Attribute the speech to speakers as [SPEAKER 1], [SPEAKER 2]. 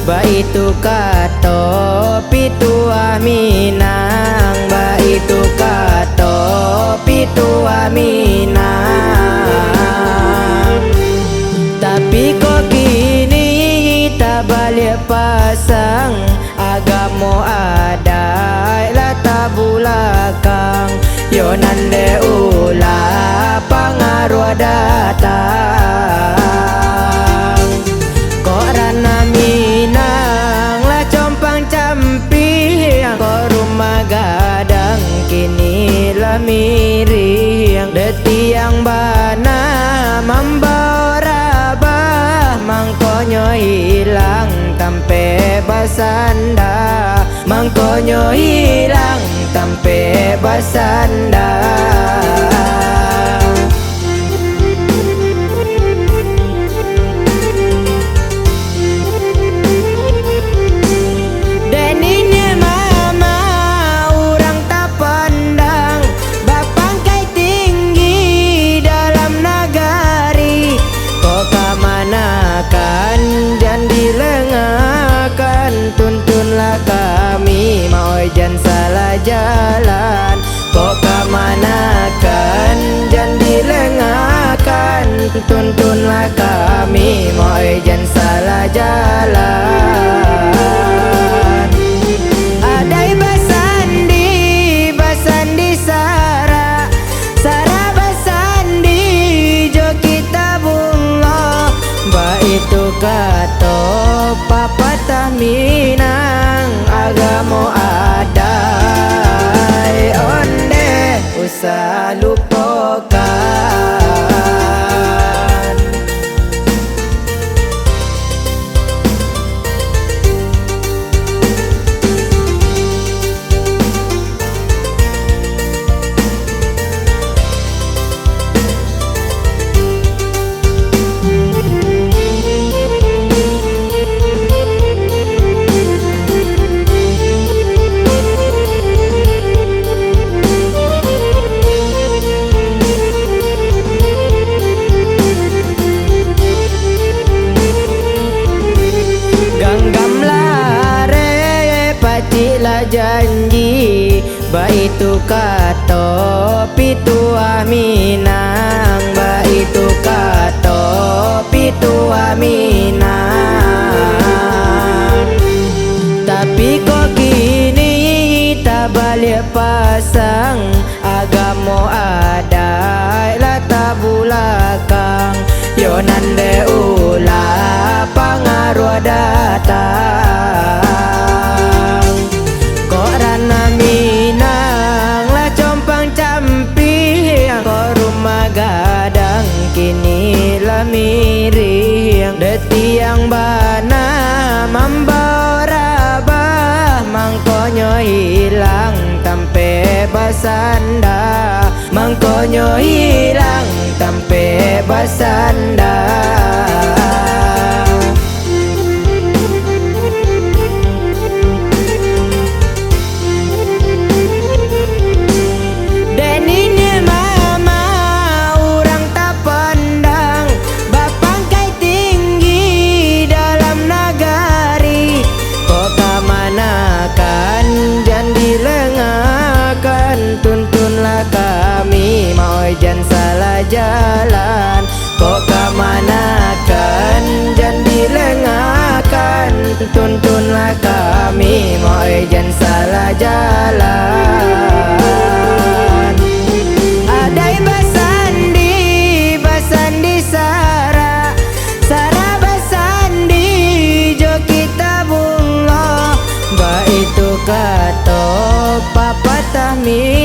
[SPEAKER 1] Baitu kato pitua minang, baitu kato pitua minang. Tapi kok kini tak balik pasang, agamo ada lata bulakang. Yo nande ula pangaruh datang. Kok rana minang lah compang camping, kok rumah gadang kini lah miring. Detiang bana membawa rabah, mangkonyo hilang tampe basanda, mangkonyo hilang tampe basanda. Tuntunlah kami mau jangan salah jalan. Kok kemanakan jangan dilengakan. Tuntunlah kami mau jangan salah jalan. Adai basandi, basandi sara, sara basandi jo kita bunga. Baitu kato papatah minang, agamo ada onde usah lupakan. Janji baitu kato pitua minang, baitu kato pitua minang. Tapi kok kini tak balik pasang, agamo ada lata bulakang. Yo nande ula pangaruh datang. Minang lah compang camping, kok rumah gadang kini lah miring. Detiang bana membawa rabah, mangkonyo hilang tampe basanda, mangkonyo hilang tampe basanda. Tuntunlah kami mau jangan salah jalan. Kok kemanakan jangan dilengakan. Tuntunlah kami mau jangan salah jalan. Adai basandi, basandi sara, sara basandi jo kita bunga. Baitu kato papatah minang,